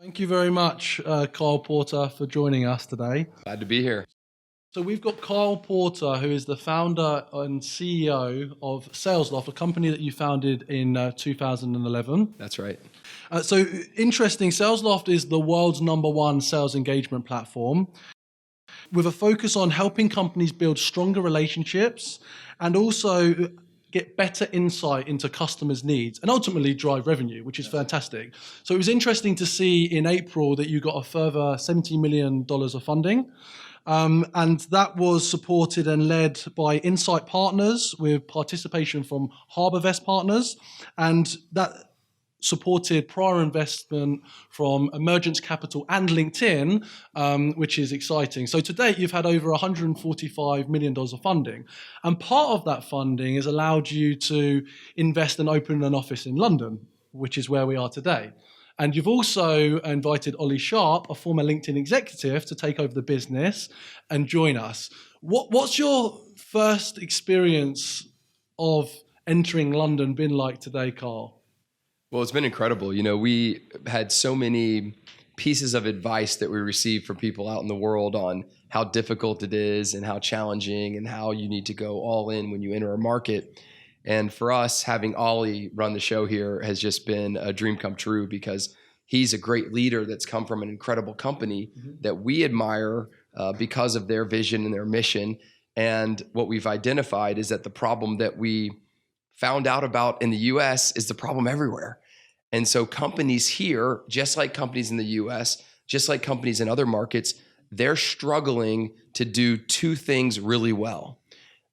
Thank you very much, Kyle Porter, for joining us today. Glad to be here. So we've got Kyle Porter, who is the founder and CEO of Salesloft, a company that you founded in 2011. That's right. So interesting, Salesloft is the world's #1 sales engagement platform with a focus on helping companies build stronger relationships and also get better insight into customers' needs and ultimately drive revenue, which is fantastic. So it was interesting to see in April that you got a further $70 million of funding. And that was supported and led by Insight Partners with participation from HarborVest Partners. And that supported prior investment from Emergence Capital and LinkedIn, which is exciting. So to date, you've had over $145 million of funding. And part of that funding has allowed you to invest and open an office in London, which is where we are today. And you've also invited Ollie Sharp, a former LinkedIn executive, to take over the business and join us. What's your first experience of entering London been like today, Carl? Well, it's been incredible. You know, we had so many pieces of advice that we received from people out in the world on how difficult it is and how challenging and how you need to go all in when you enter a market. And for us, having Ollie run the show here has just been a dream come true because he's a great leader that's come from an incredible company that we admire because of their vision and their mission. And what we've identified is that the problem that we found out about in the US is the problem everywhere. And so companies here, just like companies in the US, just like companies in other markets, they're struggling to do two things really well.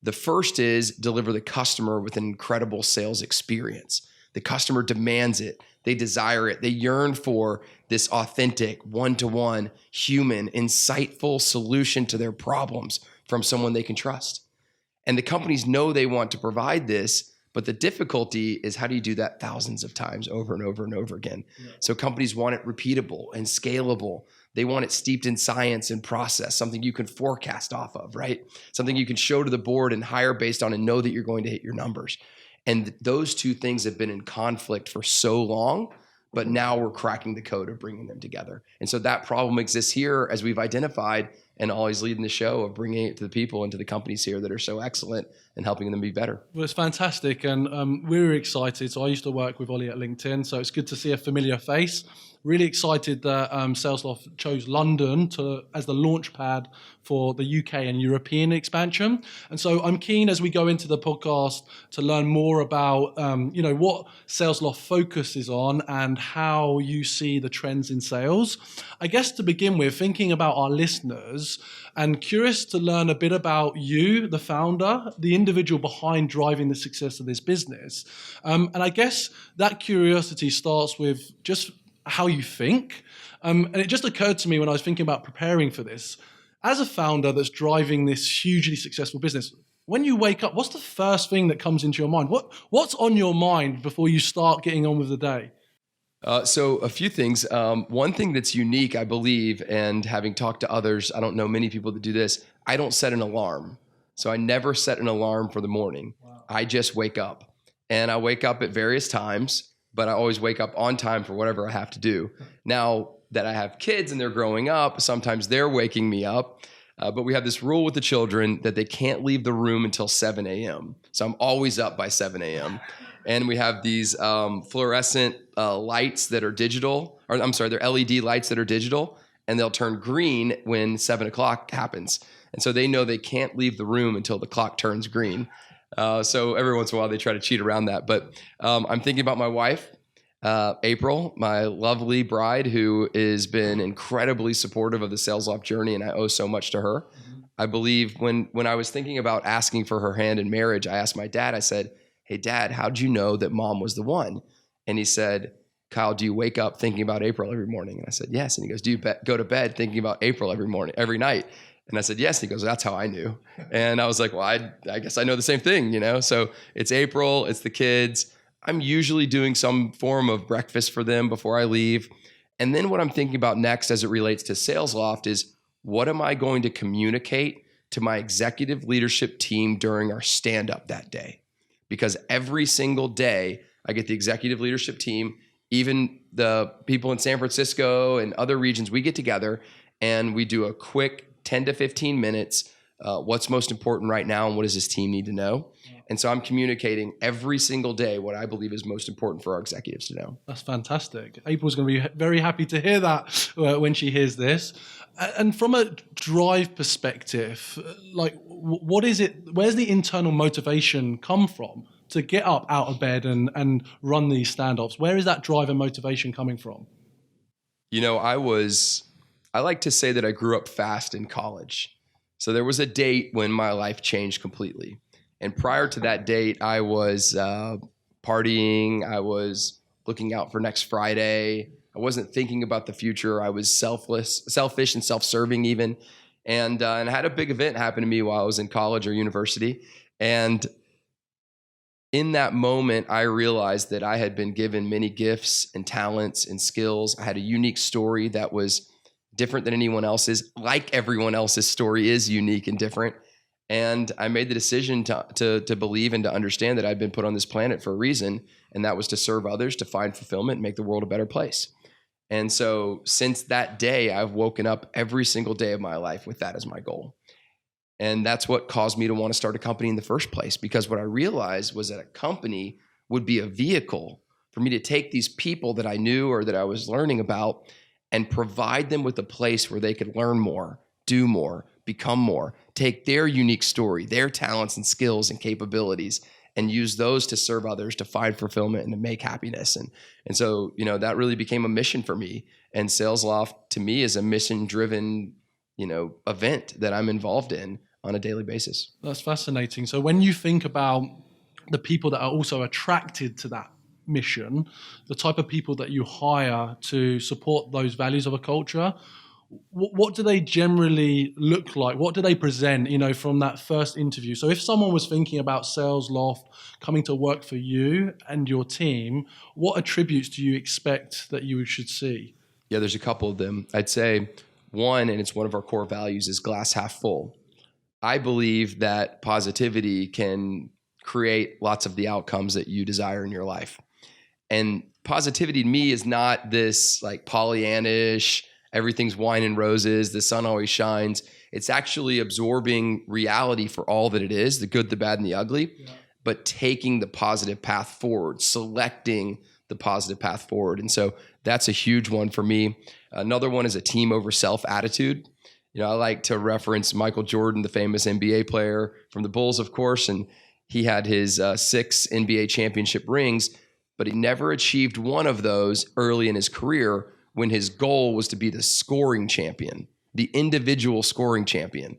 The first is deliver the customer with an incredible sales experience. The customer demands it. They desire it. They yearn for this authentic, one-to-one, human, insightful solution to their problems from someone they can trust. And the companies know they want to provide this, but the difficulty is how do you do that thousands of times over and over and over again? Yeah. So companies want it repeatable and scalable. They want it steeped in science and process, something you can forecast off of, right? Something you can show to the board and hire based on and know that you're going to hit your numbers. And those two things have been in conflict for so long, but now we're cracking the code of bringing them together. And so that problem exists here as we've identified, and always leading the show of bringing it to the people and to the companies here that are so excellent and helping them be better. Well, it's fantastic, and we're excited. So I used to work with Ollie at LinkedIn, so it's good to see a familiar face. Really excited that Salesloft chose London as the launch pad for the UK and European expansion. And so I'm keen as we go into the podcast to learn more about what Salesloft focuses on and how you see the trends in sales. I guess to begin with, thinking about our listeners and curious to learn a bit about you, the founder, the individual behind driving the success of this business. And I guess that curiosity starts with just how you think. And it just occurred to me when I was thinking about preparing for this, as a founder that's driving this hugely successful business, when you wake up, what's the first thing that comes into your mind? What's on your mind before you start getting on with the day? So a few things. One thing that's unique, I believe, and having talked to others, I don't know many people that do this, I don't set an alarm. So I never set an alarm for the morning. Wow. I just wake up. And I wake up at various times, but I always wake up on time for whatever I have to do. Now that I have kids and they're growing up, sometimes they're waking me up. But we have this rule with the children that they can't leave the room until 7 a.m. So I'm always up by 7 a.m. And we have these fluorescent lights that are digital, or I'm sorry, they're LED lights that are digital, and they'll turn green when 7 o'clock happens. And so they know they can't leave the room until the clock turns green. So every once in a while they try to cheat around that. But I'm thinking about my wife, April, my lovely bride, who has been incredibly supportive of the Salesloft journey, and I owe so much to her. Mm-hmm. I believe when I was thinking about asking for her hand in marriage, I asked my dad, I said, "Hey, Dad, how'd you know that Mom was the one?" And he said, "Kyle, do you wake up thinking about April every morning?" And I said, "Yes." And he goes, "Do you go to bed thinking about April every night?" And I said, "Yes." And he goes, "That's how I knew." And I was like, well, I guess I know the same thing, you know? So it's April, it's the kids. I'm usually doing some form of breakfast for them before I leave. And then what I'm thinking about next as it relates to Salesloft is, what am I going to communicate to my executive leadership team during our stand-up that day? Because every single day I get the executive leadership team Even the people in San Francisco and other regions, we get together and we do a quick 10 to 15 minutes. What's most important right now and what does this team need to know? And so I'm communicating every single day what I believe is most important for our executives to know. That's fantastic. April's going to be very happy to hear that when she hears this. And from a drive perspective, like what is it, where's the internal motivation come from to get up out of bed and run these standoffs? Where is that drive and motivation coming from? You know, I like to say that I grew up fast in college. So there was a date when my life changed completely. And prior to that date, I was partying. I was looking out for next Friday. I wasn't thinking about the future. I was selfish and self-serving even. And I had a big event happen to me while I was in college or university. And in that moment, I realized that I had been given many gifts and talents and skills. I had a unique story that was different than anyone else's, like everyone else's story is unique and different. And I made the decision to believe and to understand that I'd been put on this planet for a reason, and that was to serve others, to find fulfillment, and make the world a better place. And so since that day, I've woken up every single day of my life with that as my goal. And that's what caused me to want to start a company in the first place, because what I realized was that a company would be a vehicle for me to take these people that I knew or that I was learning about and provide them with a place where they could learn more, do more, become more, take their unique story, their talents and skills and capabilities, and use those to serve others, to find fulfillment and to make happiness. And so, you know, that really became a mission for me. And Salesloft to me is a mission-driven, you know, event that I'm involved in on a daily basis. That's fascinating. So when you think about the people that are also attracted to that mission, the type of people that you hire to support those values of a culture, what do they generally look like? What do they present, you know, from that first interview? So if someone was thinking about Salesloft coming to work for you and your team, what attributes do you expect that you should see? Yeah, there's a couple of them. I'd say one, and it's one of our core values, is glass half full. I believe that positivity can create lots of the outcomes that you desire in your life. And positivity to me is not this like Pollyannish, everything's wine and roses, the sun always shines. It's actually absorbing reality for all that it is, the good, the bad, and the ugly, but taking the positive path forward, selecting the positive path forward. And so that's a huge one for me. Another one is a team over self attitude. You know, I like to reference Michael Jordan, the famous NBA player from the Bulls, of course, and he had his 6 NBA championship rings, but he never achieved one of those early in his career when his goal was to be the scoring champion, the individual scoring champion.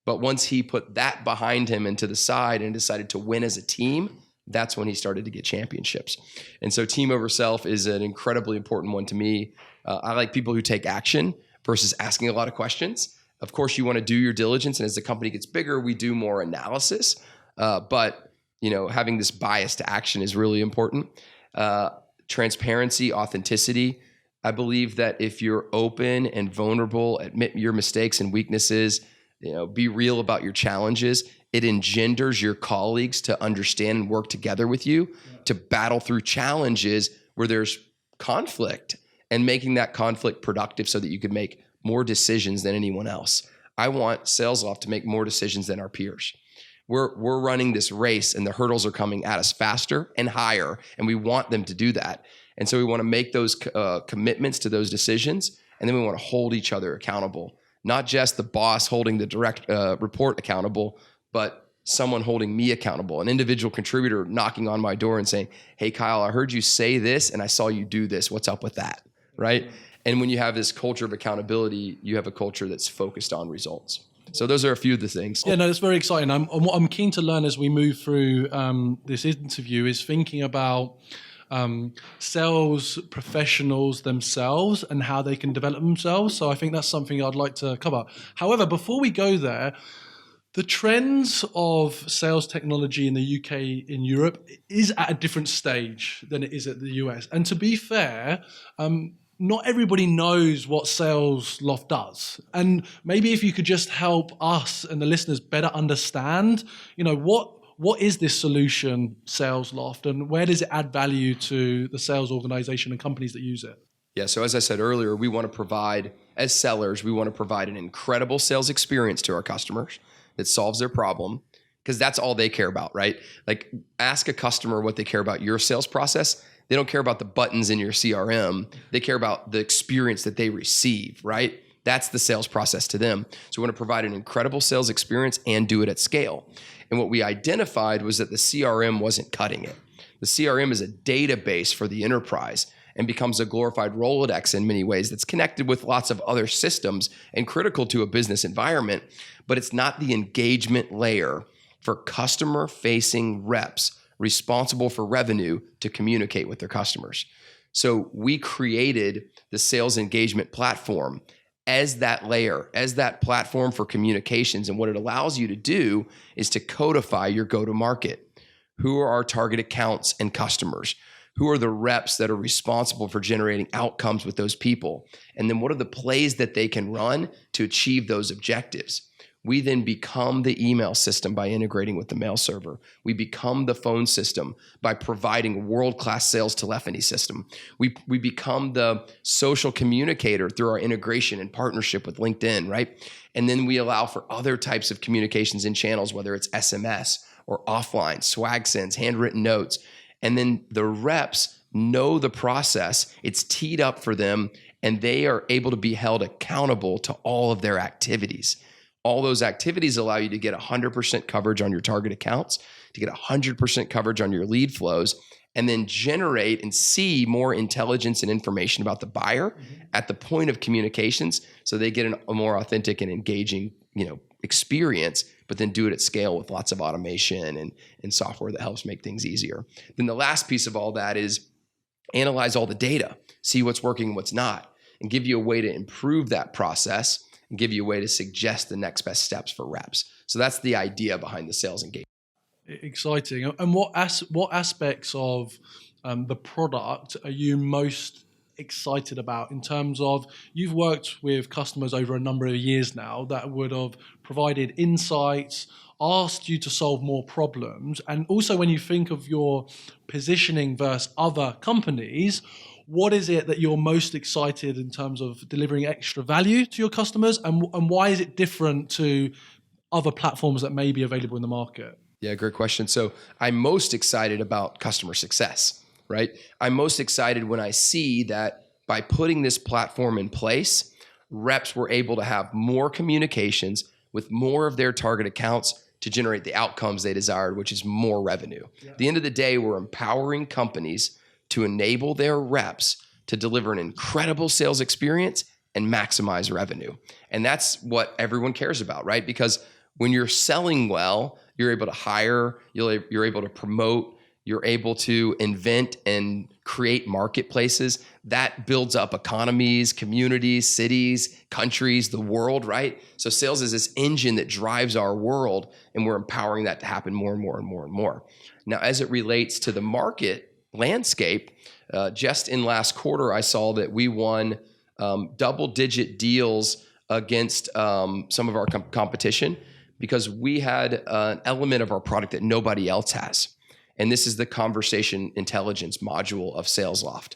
But once he put that behind him and to the side and decided to win as a team, that's when he started to get championships. And so team over self is an incredibly important one to me. I like people who take action versus asking a lot of questions. Of course, you want to do your diligence, and as the company gets bigger, we do more analysis. But you know, having this bias to action is really important. Transparency, authenticity. I believe that if you're open and vulnerable, admit your mistakes and weaknesses, you know, be real about your challenges, it engenders your colleagues to understand and work together with you to battle through challenges where there's conflict, and making that conflict productive so that you can make more decisions than anyone else. I want Salesloft to make more decisions than our peers. We're running this race and the hurdles are coming at us faster and higher, and we want them to do that. And so we want to make those commitments to those decisions, and then we want to hold each other accountable. Not just the boss holding the direct report accountable, but someone holding me accountable, an individual contributor knocking on my door and saying, hey, Kyle, I heard you say this and I saw you do this. What's up with that, right? And when you have this culture of accountability, you have a culture that's focused on results. So those are a few of the things. Yeah, no, that's very exciting. And what I'm keen to learn as we move through this interview is thinking about sales professionals themselves and how they can develop themselves. So I think that's something I'd like to cover. However, before we go there, the trends of sales technology in the UK, in Europe, is at a different stage than it is at the US. And to be fair, not everybody knows what Salesloft does. And maybe if you could just help us and the listeners better understand, you know, what what is this solution, Salesloft, and where does it add value to the sales organization and companies that use it? Yeah, so as I said earlier, we want to provide, as sellers, we want to provide an incredible sales experience to our customers that solves their problem, because that's all they care about, right? Like, ask a customer what they care about your sales process. They don't care about the buttons in your CRM. They care about the experience that they receive, right? That's the sales process to them. So we want to provide an incredible sales experience and do it at scale. And what we identified was that the CRM wasn't cutting it. The CRM is a database for the enterprise and becomes a glorified Rolodex in many ways that's connected with lots of other systems and critical to a business environment, but it's not the engagement layer for customer-facing reps responsible for revenue to communicate with their customers. So we created the sales engagement platform as that layer, as that platform for communications. And what it allows you to do is to codify your go-to-market. Who are our target accounts and customers? Who are the reps that are responsible for generating outcomes with those people? And then what are the plays that they can run to achieve those objectives? We then become the email system by integrating with the mail server. We become the phone system by providing world-class sales telephony system. We become the social communicator through our integration and partnership with LinkedIn, right? And then we allow for other types of communications and channels, whether it's SMS or offline, swag sends, handwritten notes. And then the reps know the process. It's teed up for them, and they are able to be held accountable to all of their activities. All those activities allow you to get 100% coverage on your target accounts, to get 100% coverage on your lead flows, and then generate and see more intelligence and information about the buyer at the point of communications, so they get a more authentic and engaging, experience, but then do it at scale with lots of automation and software that helps make things easier. Then the last piece of all that is analyze all the data, see what's working and what's not, and give you a way to improve that process and give you a way to suggest the next best steps for reps. So that's the idea behind the sales engagement. Exciting. And what aspects of the product are you most excited about, in terms of, you've worked with customers over a number of years now that would have provided insights, asked you to solve more problems, and also when you think of your positioning versus other companies, what is it that you're most excited in terms of delivering extra value to your customers, and why is it different to other platforms that may be available in the market? Yeah, great question. So I'm most excited about customer success, right? I'm most excited when I see that by putting this platform in place, reps were able to have more communications with more of their target accounts to generate the outcomes they desired, which is more revenue. At the end of the day, we're empowering companies to enable their reps to deliver an incredible sales experience and maximize revenue. And that's what everyone cares about, right? Because when you're selling well, you're able to hire, you're able to promote, you're able to invent and create marketplaces. That builds up economies, communities, cities, countries, the world, right? So sales is this engine that drives our world, and we're empowering that to happen more and more and more and more. Now, as it relates to the market landscape, just in last quarter, I saw that we won double-digit deals against some of our competition, because we had an element of our product that nobody else has. And this is the conversation intelligence module of Salesloft.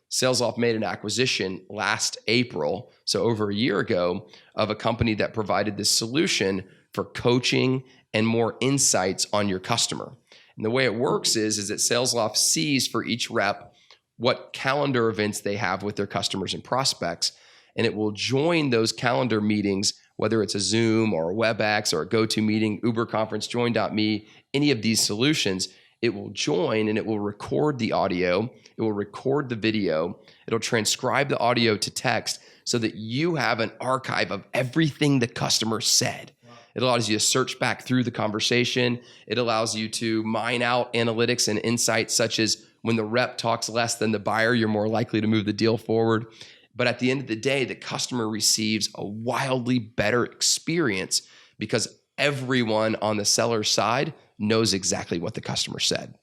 Salesloft made an acquisition last April, so over a year ago, of a company that provided this solution for coaching and more insights on your customer. And the way it works is that Salesloft sees for each rep what calendar events they have with their customers and prospects, and it will join those calendar meetings, whether it's a Zoom or a WebEx or a GoToMeeting, Uber Conference, Join.me, any of these solutions. It will join and it will record the audio, it will record the video, it'll transcribe the audio to text so that you have an archive of everything the customer said. Wow. It allows you to search back through the conversation. It allows you to mine out analytics and insights, such as when the rep talks less than the buyer, you're more likely to move the deal forward. But at the end of the day, the customer receives a wildly better experience because everyone on the seller side knows exactly what the customer said.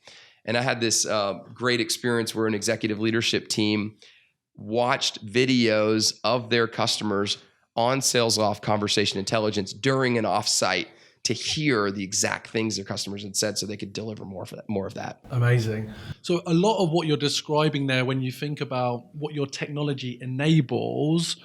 And I had this great experience where an executive leadership team watched videos of their customers on Salesloft Conversation Intelligence during an offsite to hear the exact things their customers had said so they could deliver more of that. Amazing. So a lot of what you're describing there, when you think about what your technology enables,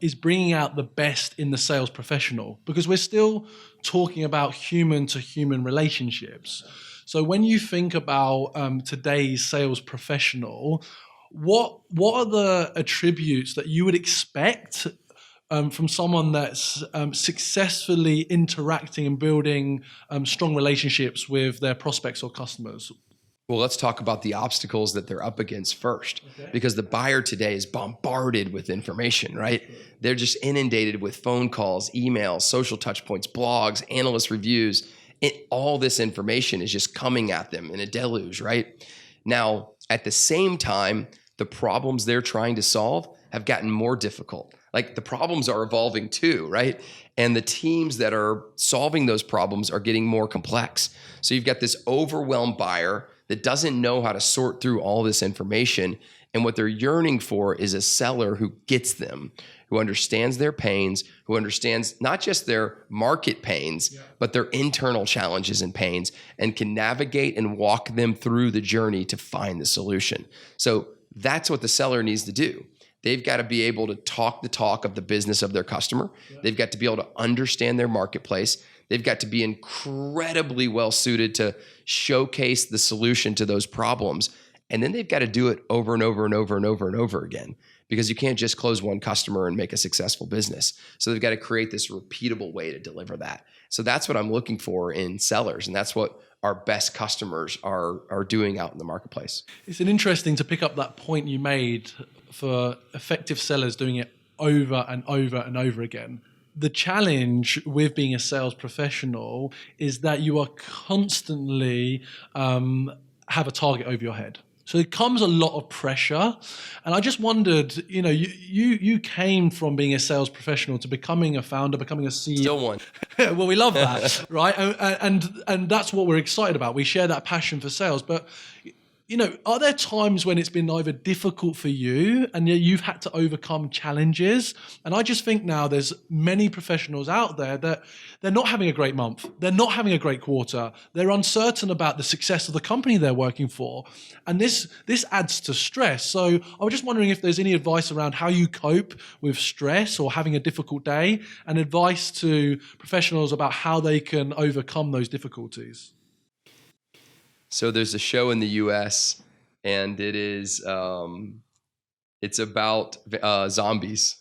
is bringing out the best in the sales professional, because we're still talking about human to human relationships. So when you think about today's sales professional, what are the attributes that you would expect from someone that's successfully interacting and building strong relationships with their prospects or customers? Well, let's talk about the obstacles that they're up against first, because the buyer today is bombarded with information, right? They're just inundated with phone calls, emails, social touch points, blogs, analyst reviews. All this information is just coming at them in a deluge, right? Now, at the same time, the problems they're trying to solve have gotten more difficult. Like, the problems are evolving too, right? And the teams that are solving those problems are getting more complex. So you've got this overwhelmed buyer that doesn't know how to sort through all this information. And what they're yearning for is a seller who gets them, who understands their pains, who understands not just their market pains, but their internal challenges and pains, and can navigate and walk them through the journey to find the solution. So that's what the seller needs to do. They've got to be able to talk the talk of the business of their customer. They've got to be able to understand their marketplace. They've got to be incredibly well suited to showcase the solution to those problems. And then they've got to do it over and over and over and over and over again, because you can't just close one customer and make a successful business. So they've got to create this repeatable way to deliver that. So that's what I'm looking for in sellers. And that's what our best customers are doing out in the marketplace. It's interesting to pick up that point you made for effective sellers doing it over and over and over again. The challenge with being a sales professional is that you are constantly have a target over your head. So it comes a lot of pressure. And I just wondered, you came from being a sales professional to becoming a founder, becoming a CEO. Still one. Well, we love that, right? And that's what we're excited about. We share that passion for sales. But are there times when it's been either difficult for you and yet you've had to overcome challenges? And I just think now there's many professionals out there that they're not having a great month. They're not having a great quarter. They're uncertain about the success of the company they're working for. And this adds to stress. So I was just wondering if there's any advice around how you cope with stress or having a difficult day, and advice to professionals about how they can overcome those difficulties. So there's a show in the U.S. and it is it's about zombies,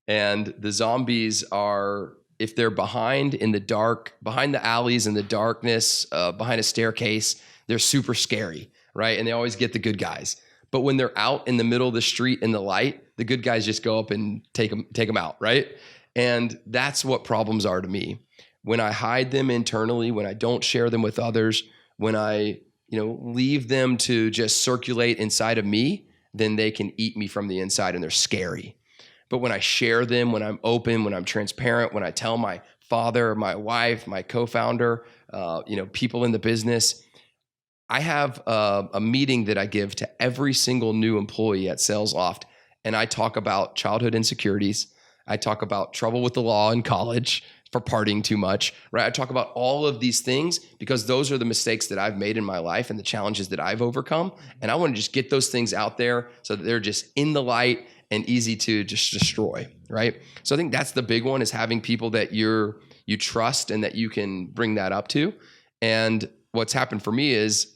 and the zombies are, if they're behind in the dark, behind the alleys in the darkness, behind a staircase, they're super scary, right? And they always get the good guys. But when they're out in the middle of the street in the light, the good guys just go up and take them out, right? And that's what problems are to me. When I hide them internally, when I don't share them with others, when I, leave them to just circulate inside of me, then they can eat me from the inside and they're scary. But when I share them, when I'm open, when I'm transparent, when I tell my father, my wife, my co-founder, people in the business, I have a meeting that I give to every single new employee at Salesloft, and I talk about childhood insecurities. I talk about trouble with the law in college for partying too much, right? I talk about all of these things because those are the mistakes that I've made in my life and the challenges that I've overcome. And I want to just get those things out there so that they're just in the light and easy to just destroy, right? So I think that's the big one, is having people that you trust and that you can bring that up to. And what's happened for me is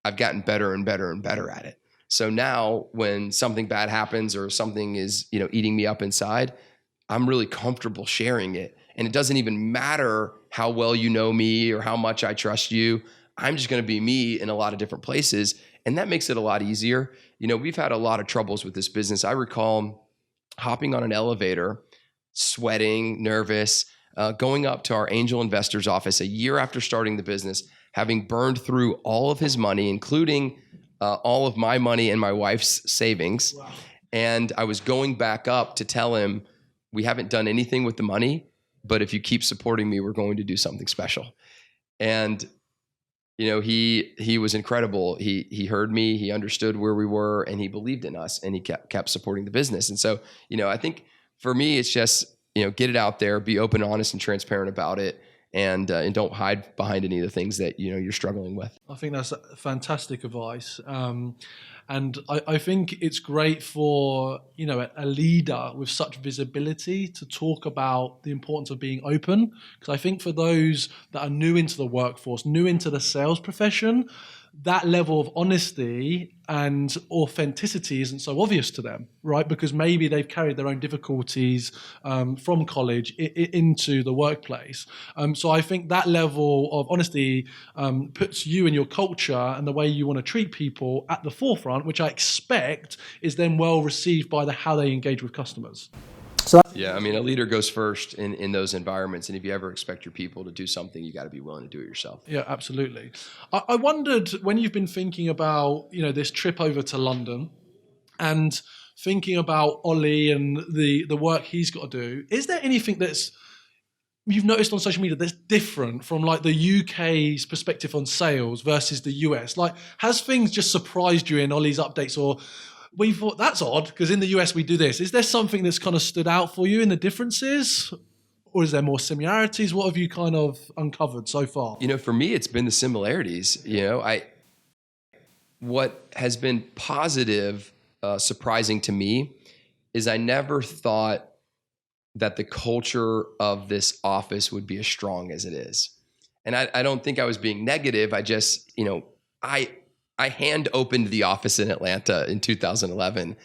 I've gotten better and better and better at it. So now when something bad happens or something is, eating me up inside, I'm really comfortable sharing it. And it doesn't even matter how well you know me or how much I trust you. I'm just going to be me in a lot of different places. And that makes it a lot easier. We've had a lot of troubles with this business. I recall hopping on an elevator, sweating, nervous, going up to our angel investor's office a year after starting the business, having burned through all of his money, including all of my money and my wife's savings. Wow. And I was going back up to tell him, we haven't done anything with the money, but if you keep supporting me, we're going to do something special. And, he was incredible. He heard me, he understood where we were, and he believed in us, and he kept supporting the business. And so, I think for me, it's just, get it out there, be open, honest, and transparent about it. and don't hide behind any of the things that you're struggling with. I think that's fantastic advice. And I think it's great for a leader with such visibility to talk about the importance of being open. Because I think for those that are new into the workforce, new into the sales profession, that level of honesty and authenticity isn't so obvious to them, right? Because maybe they've carried their own difficulties from college into the workplace. So I think that level of honesty puts you and your culture and the way you want to treat people at the forefront, which I expect is then well received by how they engage with customers. Yeah, I mean, a leader goes first in those environments, and if you ever expect your people to do something, you got to be willing to do it yourself. Yeah, absolutely. I wondered, when you've been thinking about this trip over to London and thinking about Ollie and the work he's got to do, is there anything that's you've noticed on social media that's different from like the UK's perspective on sales versus the US? Like, has things just surprised you in Ollie's updates, or we thought that's odd because in the US we do this? Is there something that's kind of stood out for you in the differences, or is there more similarities? What have you kind of uncovered so far? For me, it's been the similarities. What has been positive, surprising to me, is I never thought that the culture of this office would be as strong as it is. And I don't think I was being negative. I just, I hand opened the office in Atlanta in 2011.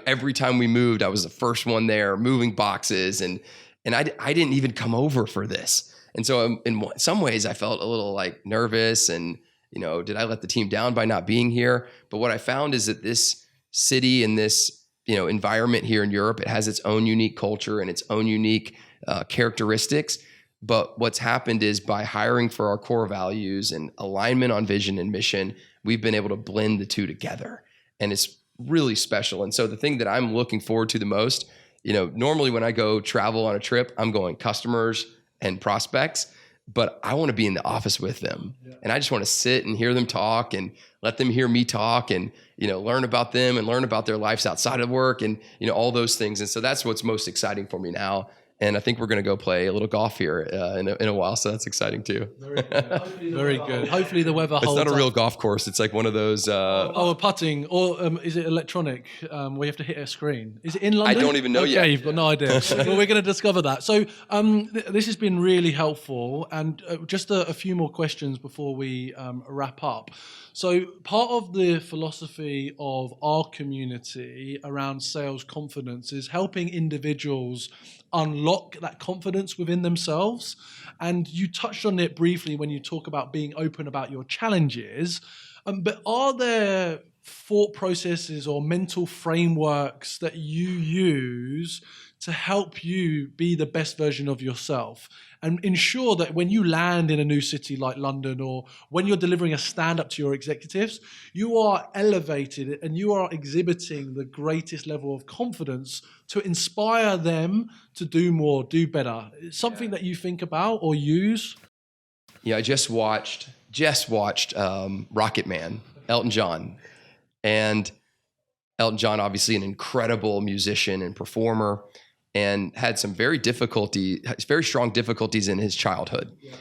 Every time we moved, I was the first one there moving boxes, and I didn't even come over for this. And so in some ways I felt a little like nervous and, did I let the team down by not being here? But what I found is that this city and this, environment here in Europe, it has its own unique culture and its own unique characteristics. But what's happened is by hiring for our core values and alignment on vision and mission, we've been able to blend the two together. And it's really special. And so the thing that I'm looking forward to the most, normally when I go travel on a trip, I'm going customers and prospects, but I want to be in the office with them. Yeah. And I just want to sit and hear them talk and let them hear me talk and, learn about them and learn about their lives outside of work and, all those things. And so that's what's most exciting for me now. And I think we're going to go play a little golf here in a while. So that's exciting too. Very good. Very good. Hopefully the weather holds It's not a real golf course. It's like one of those. A putting, or is it electronic where you have to hit a screen? Is it in London? I don't even know yet. Okay, you've got no idea. Well, we're going to discover that. So this has been really helpful. And just a few more questions before we wrap up. So part of the philosophy of our community around sales confidence is helping individuals unlock that confidence within themselves. And you touched on it briefly when you talk about being open about your challenges. But are there thought processes or mental frameworks that you use to help you be the best version of yourself and ensure that when you land in a new city like London, or when you're delivering a stand-up to your executives, you are elevated and you are exhibiting the greatest level of confidence to inspire them to do more, do better? It's something that you think about or use? Yeah, I just watched Rocket Man, Elton John. And Elton John, obviously an incredible musician and performer, and had some very strong difficulties in his childhood. Yeah.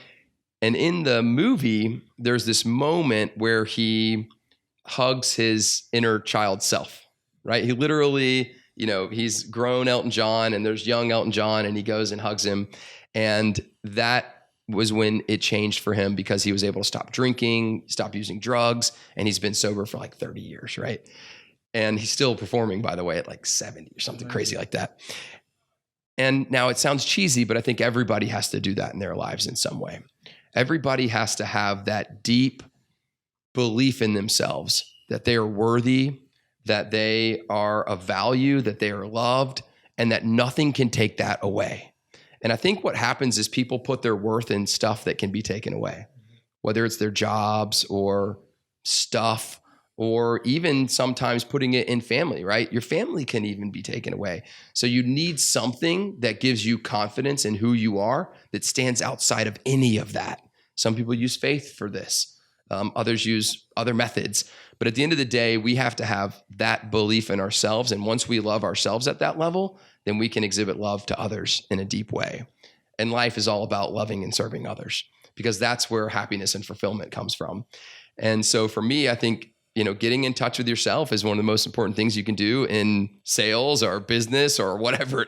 And in the movie, there's this moment where he hugs his inner child self, right? He literally, he's grown Elton John and there's young Elton John, and he goes and hugs him. And that was when it changed for him, because he was able to stop drinking, stop using drugs, and he's been sober for like 30 years, right? And he's still performing, by the way, at like 70 or something crazy like that. And now it sounds cheesy, but I think everybody has to do that in their lives in some way. Everybody has to have that deep belief in themselves that they are worthy, that they are of value, that they are loved, and that nothing can take that away. And I think what happens is people put their worth in stuff that can be taken away, whether it's their jobs or stuff, or even sometimes putting it in family, right? Your family can even be taken away. So you need something that gives you confidence in who you are, that stands outside of any of that. Some people use faith for this. Others use other methods. But at the end of the day, we have to have that belief in ourselves. And once we love ourselves at that level, then we can exhibit love to others in a deep way. And life is all about loving and serving others, because that's where happiness and fulfillment comes from. And so for me, I think, getting in touch with yourself is one of the most important things you can do in sales or business or whatever,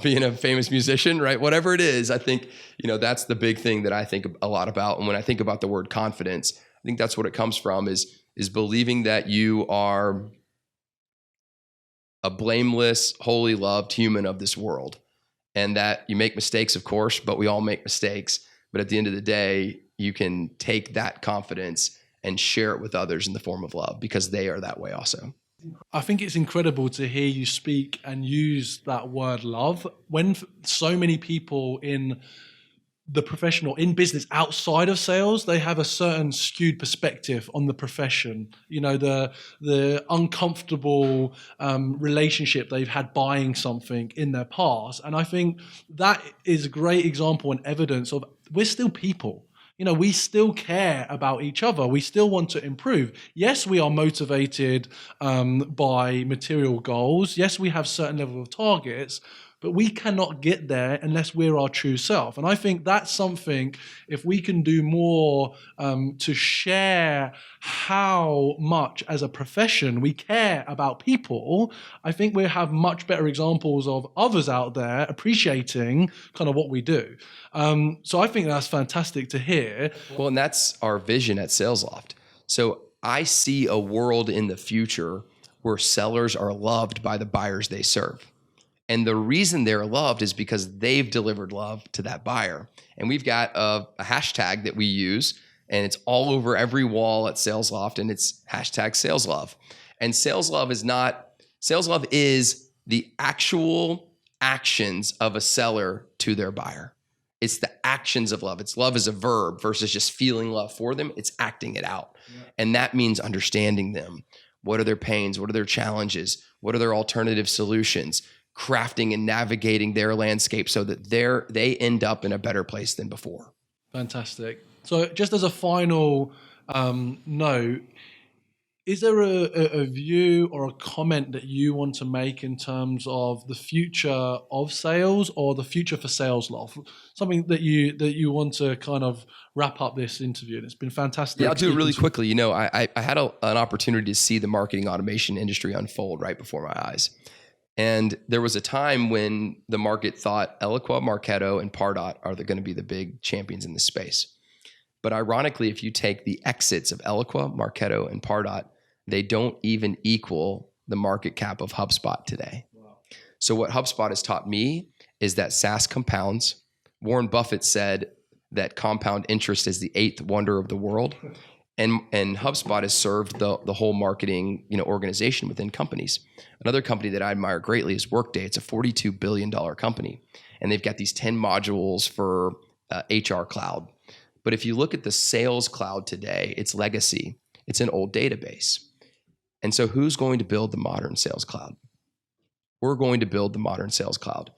being a famous musician, right? Whatever it is, I think, that's the big thing that I think a lot about. And when I think about the word confidence, I think that's what it comes from, is believing that you are a blameless, holy, loved human of this world, and that you make mistakes, of course, but we all make mistakes. But at the end of the day, you can take that confidence and share it with others in the form of love, because they are that way also. I think it's incredible to hear you speak and use that word love when so many people in the professional, in business outside of sales, they have a certain skewed perspective on the profession. The uncomfortable relationship they've had buying something in their past. And I think that is a great example and evidence of we're still people. We still care about each other. We still want to improve. Yes, we are motivated by material goals. Yes, we have certain level of targets, but we cannot get there unless we're our true self. And I think that's something, if we can do more to share how much as a profession we care about people, I think we'll have much better examples of others out there appreciating kind of what we do. So I think that's fantastic to hear. Well, and that's our vision at Salesloft. So I see a world in the future where sellers are loved by the buyers they serve. And the reason they're loved is because they've delivered love to that buyer. And we've got a hashtag that we use, and it's all over every wall at Salesloft, and it's hashtag SalesLove. And SalesLove is the actual actions of a seller to their buyer. It's the actions of love. It's love as a verb versus just feeling love for them. It's acting it out. Yeah. And that means understanding them. What are their pains? What are their challenges? What are their alternative solutions? Crafting and navigating their landscape so that they end up in a better place than before. Fantastic. So just as a final note, is there a view or a comment that you want to make in terms of the future of sales or the future for Salesloft? Something that you want to kind of wrap up this interview. And it's been fantastic. Yeah, I'll do it really quickly. I had an opportunity to see the marketing automation industry unfold right before my eyes. And there was a time when the market thought Eloqua, Marketo, and Pardot are going to be the big champions in this space. But ironically, if you take the exits of Eloqua, Marketo, and Pardot, they don't even equal the market cap of HubSpot today. Wow. So what HubSpot has taught me is that SaaS compounds. Warren Buffett said that compound interest is the eighth wonder of the world. And HubSpot has served the whole marketing organization within companies. Another company that I admire greatly is Workday. It's a $42 billion company. And they've got these 10 modules for HR cloud. But if you look at the sales cloud today, it's legacy. It's an old database. And so who's going to build the modern sales cloud? We're going to build the modern sales cloud.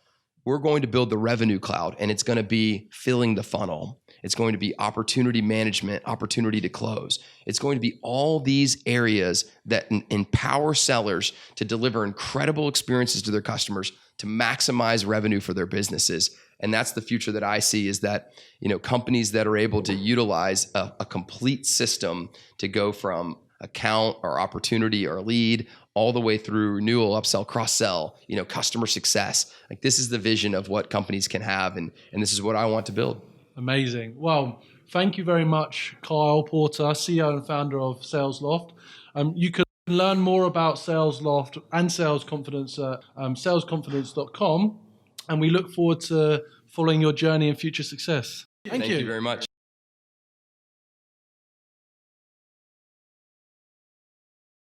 We're going to build the revenue cloud, and it's going to be filling the funnel. It's going to be opportunity management, opportunity to close. It's going to be all these areas that empower sellers to deliver incredible experiences to their customers, to maximize revenue for their businesses. And that's the future that I see, is that companies that are able to utilize a complete system to go from account or opportunity or lead all the way through renewal, upsell, cross-sell, customer success. Like, this is the vision of what companies can have, and this is what I want to build. Amazing. Well, thank you very much, Kyle Porter, CEO and founder of Salesloft. You can learn more about Salesloft and Sales Confidence at salesconfidence.com, and we look forward to following your journey and future success. Thank you Thank you very much.